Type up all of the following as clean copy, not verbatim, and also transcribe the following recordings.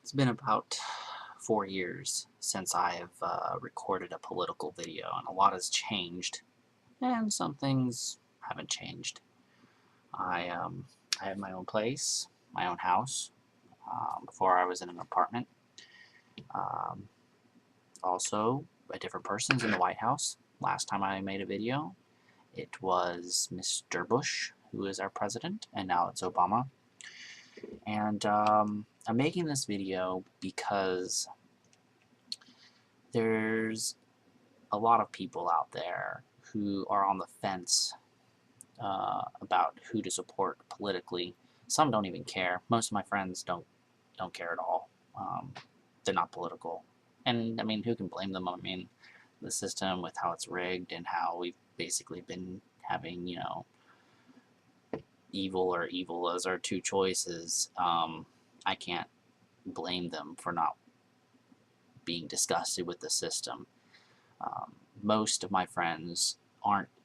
It's been about 4 years since I have recorded a political video, and a lot has changed, and some things haven't changed. I had my own place, my own house. Before I was in an apartment. Um, Also, a different person's in the White House. Last time I made a video, it was Mr. Bush, who is our president, and now it's Obama. And I'm making this video because there's a lot of people out there who are on the fence about who to support politically. Some don't even care. Most of my friends don't care at all. They're not political, and I mean, who can blame them? I mean, the system with how it's rigged and how we've basically been having, evil or evil as our two choices. I can't blame them for not being disgusted with the system. Most of my friends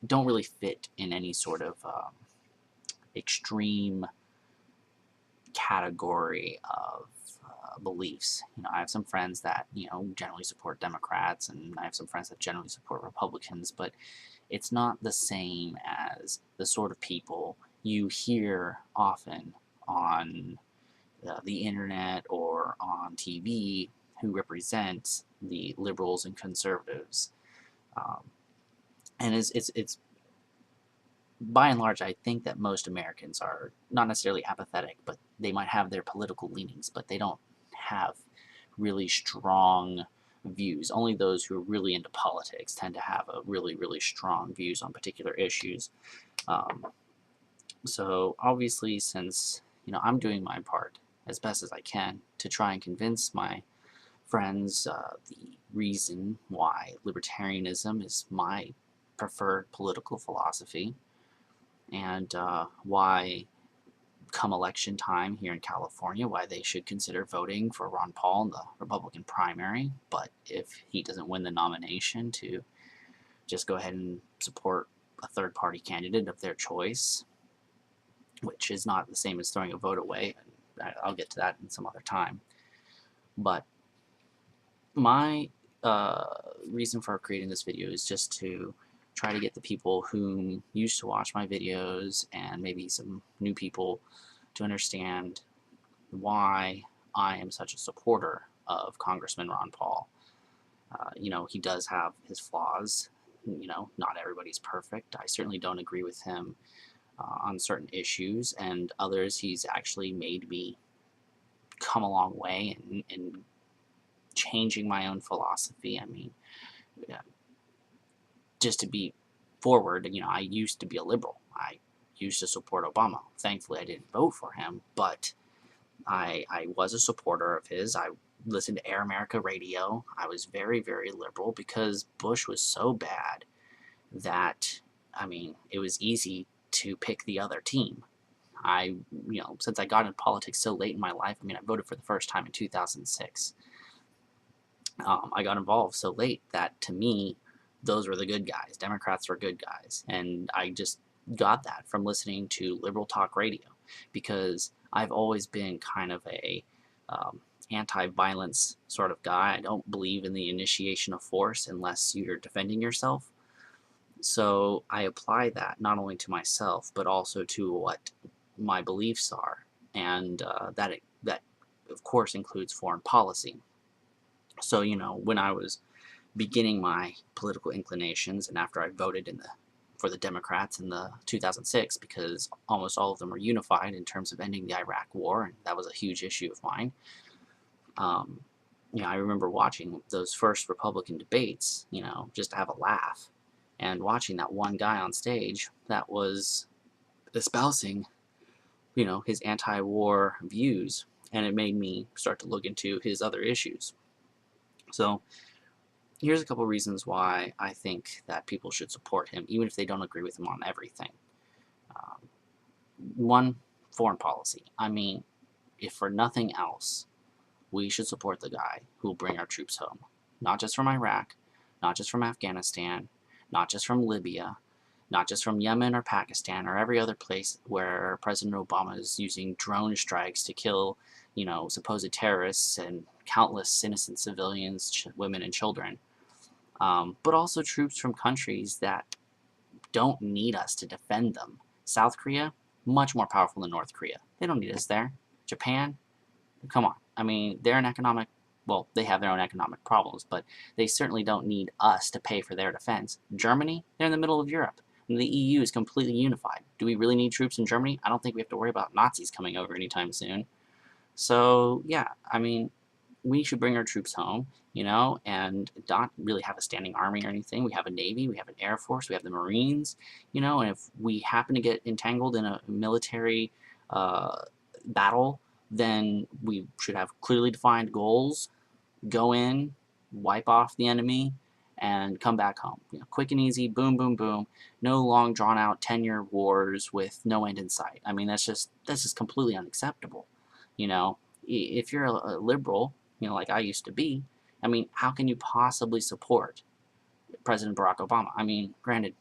don't really fit in any sort of extreme category of beliefs. I have some friends that generally support Democrats, and I have some friends that generally support Republicans, but it's not the same as the sort of people you hear often on the internet or on TV who represent the liberals and conservatives. And it's by and large, I think that most Americans are not necessarily apathetic, but they might have their political leanings, but they don't have really strong views. Only those who are really into politics tend to have a really strong views on particular issues. So obviously, since I'm doing my part as best as I can to try and convince my friends the reason why libertarianism is my preferred political philosophy, and why come election time here in California, why they should consider voting for Ron Paul in the Republican primary, but if he doesn't win the nomination, to just go ahead and support a third-party candidate of their choice, which is not the same as throwing a vote away. I'll get to that in some other time. But my reason for creating this video is just to try to get the people who used to watch my videos, and maybe some new people, to understand why I am such a supporter of Congressman Ron Paul. He does have his flaws. Not everybody's perfect. I certainly don't agree with him on certain issues, and others he's actually made me come a long way in changing my own philosophy. I mean, just to be forward, I used to be a liberal. I used to support Obama. Thankfully, I didn't vote for him, but I was a supporter of his. I listened to Air America radio. I was very liberal because Bush was so bad that, I mean, it was easy to pick the other team. Since I got into politics so late in my life, I voted for the first time in 2006. I got involved so late that, to me, those were the good guys. Democrats were good guys. And I just got that from listening to liberal talk radio, because I've always been kind of a anti-violence sort of guy. I don't believe in the initiation of force unless you're defending yourself. So I apply that not only to myself, but also to what my beliefs are. And that of course includes foreign policy. So, when I was beginning my political inclinations, and after I voted for the Democrats in the 2006, because almost all of them were unified in terms of ending the Iraq War, and that was a huge issue of mine. I remember watching those first Republican debates, just to have a laugh, and watching that one guy on stage that was espousing, his anti-war views, and it made me start to look into his other issues. So here's a couple reasons why I think that people should support him, even if they don't agree with him on everything. One, foreign policy. I mean, if for nothing else, we should support the guy who will bring our troops home. Not just from Iraq, not just from Afghanistan, not just from Libya, not just from Yemen or Pakistan or every other place where President Obama is using drone strikes to kill you know, supposed terrorists and countless innocent civilians, women and children, but also troops from countries that don't need us to defend them. South Korea, much more powerful than North Korea. They don't need us there. Japan, come on. I mean, they're an economic, well, they have their own economic problems, but they certainly don't need us to pay for their defense. Germany, they're in the middle of Europe. And the EU is completely unified. Do we really need troops in Germany? I don't think we have to worry about Nazis coming over anytime soon. So, yeah, I mean, we should bring our troops home, you know, and not really have a standing army or anything. We have a Navy, we have an Air Force, we have the Marines, you know, and if we happen to get entangled in a military battle, then we should have clearly defined goals, go in, wipe off the enemy, and come back home. You know, quick and easy, boom, boom, boom. No long, drawn-out 10-year wars with no end in sight. I mean, that's just completely unacceptable. You know, if you're a liberal, you know, like I used to be, I mean, how can you possibly support President Barack Obama? I mean, granted,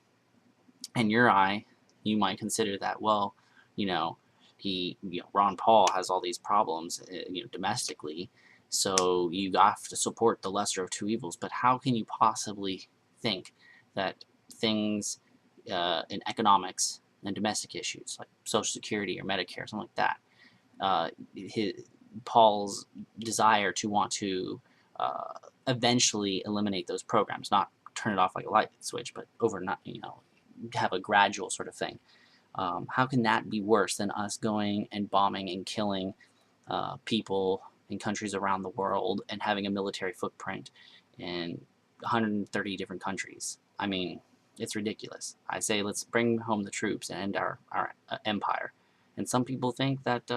in your eye, you might consider that, well, you know, Ron Paul has all these problems, you know, domestically, so you have to support the lesser of two evils. But how can you possibly think that things in economics and domestic issues, like Social Security or Medicare, something like that, Paul's desire to want to eventually eliminate those programs, not turn it off like a light switch, but overnight, you know, have a gradual sort of thing. How can that be worse than us going and bombing and killing people in countries around the world and having a military footprint in 130 different countries? I mean, it's ridiculous. I say let's bring home the troops and end our empire. And some people think that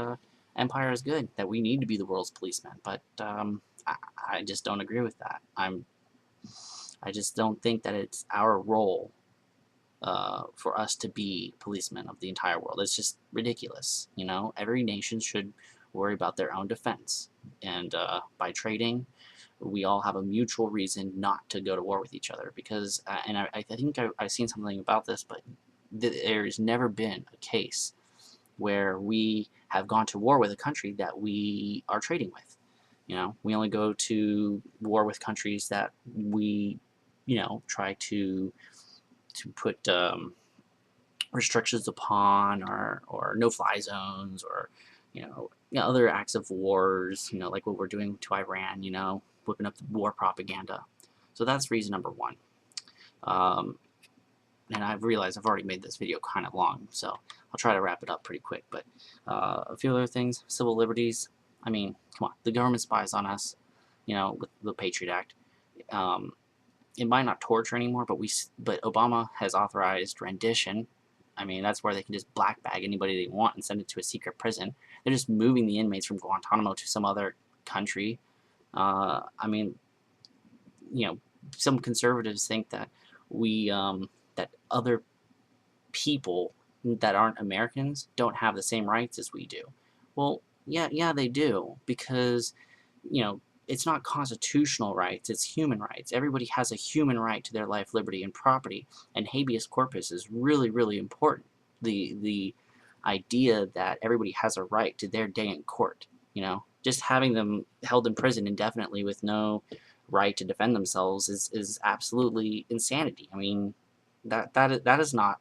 empire is good, that we need to be the world's policeman, but I just don't agree with that. I just don't think that it's our role for us to be policemen of the entire world. It's just ridiculous. You know, every nation should worry about their own defense, and by trading, we all have a mutual reason not to go to war with each other. Because, and I think I've seen something about this, but there's never been a case where we have gone to war with a country that we are trading with. You know, we only go to war with countries that we, you know, try to put restrictions upon, or no-fly zones, or you know, other acts of wars. You know, like what we're doing to Iran. You know, whipping up the war propaganda. So that's reason number one. And I've realized I've already made this video kind of long, so I'll try to wrap it up pretty quick. But a few other things: civil liberties. I mean, come on, the government spies on us. You know, with the Patriot Act. It might not torture anymore, but Obama has authorized rendition. I mean, that's where they can just black bag anybody they want and send it to a secret prison. They're just moving the inmates from Guantanamo to some other country. I mean, you know, some conservatives think that that other people that aren't Americans don't have the same rights as we do. Well, yeah, they do, because, you know, it's not constitutional rights, it's human rights. Everybody has a human right to their life, liberty, and property, and habeas corpus is really, really important. The idea that everybody has a right to their day in court, you know, just having them held in prison indefinitely with no right to defend themselves is absolutely insanity. I mean, that is not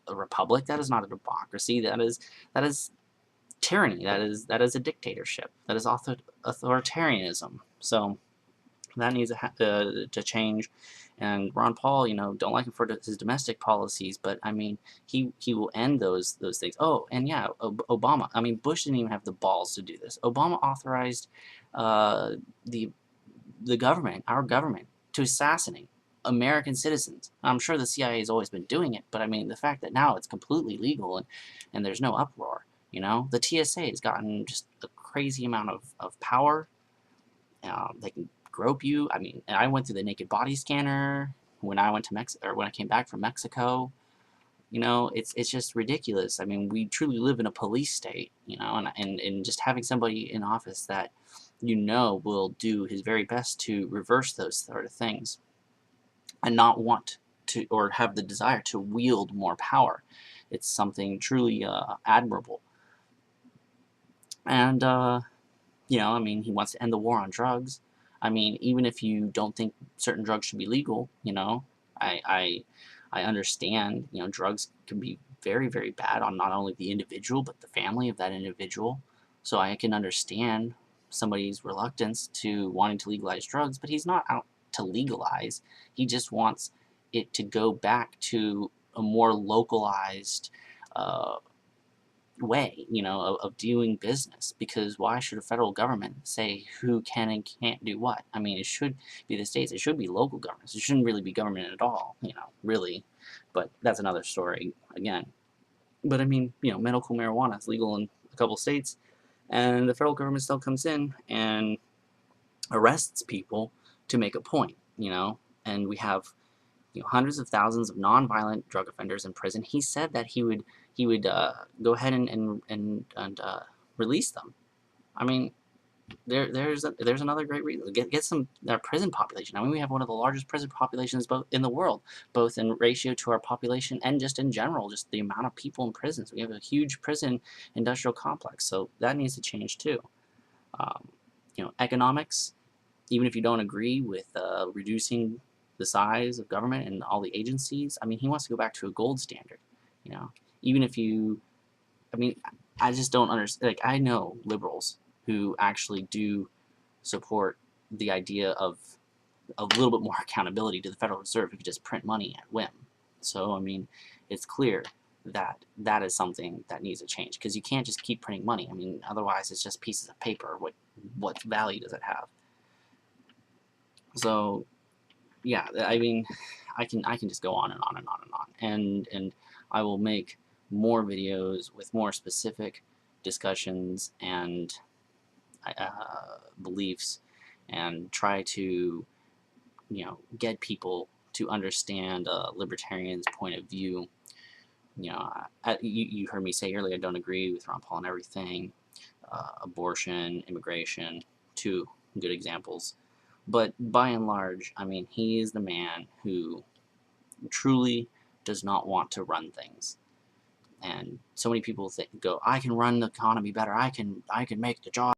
a republic, that is not a democracy, that is tyranny, that is a dictatorship, that is authoritarianism. So that needs to change. And Ron Paul, you know, don't like him for his domestic policies, but I mean, he will end those things. Oh, and yeah, Obama. I mean, Bush didn't even have the balls to do this. Obama authorized the government, our government, to assassinate American citizens. I'm sure the CIA has always been doing it, but I mean, the fact that now it's completely legal and there's no uproar. You know, the TSA has gotten just a crazy amount of power. They can grope you. I mean, I went through the naked body scanner when I went to Mexico, or when I came back from Mexico. You know, it's just ridiculous. I mean, we truly live in a police state. You know, and just having somebody in office that you know will do his very best to reverse those sort of things, and not want to, or have the desire to wield more power. It's something truly admirable. And You know, I mean, he wants to end the war on drugs. I mean, even if you don't think certain drugs should be legal, you know, I I, I understand. You know, drugs can be very, very bad on not only the individual but the family of that individual. So I can understand somebody's reluctance to wanting to legalize drugs, but he's not out to legalize. He just wants it to go back to a more localized uh, way, you know, of doing business. Because why should a federal government say who can and can't do what? I mean, it should be the states. It should be local governments. It shouldn't really be government at all, you know, really. But that's another story again. But I mean, you know, medical marijuana is legal in a couple states, and the federal government still comes in and arrests people to make a point, you know. And we have, you know, hundreds of thousands of non-violent drug offenders in prison. He said that he would go ahead and release them. I mean, there's another great reason. Get some prison population. I mean, we have one of the largest prison populations both in the world, both in ratio to our population and just in general, just the amount of people in prisons. We have a huge prison industrial complex, so that needs to change too. Um, you know, economics. Even if you don't agree with reducing the size of government and all the agencies, I mean, he wants to go back to a gold standard. You know, even if you, I mean, I just don't understand. Like, I know liberals who actually do support the idea of a little bit more accountability to the Federal Reserve who could just print money at whim. So, I mean, it's clear that that is something that needs to change, because you can't just keep printing money. I mean, otherwise it's just pieces of paper. What value does it have? So, yeah, I mean, I can just go on and on and on and on, and I will make more videos with more specific discussions and beliefs, and try to, you know, get people to understand a libertarian's point of view. You know, you heard me say earlier, I don't agree with Ron Paul and everything. Abortion, immigration, two good examples. But by and large, I mean, he is the man who truly does not want to run things. And so many people go, I can run the economy better. I can make the job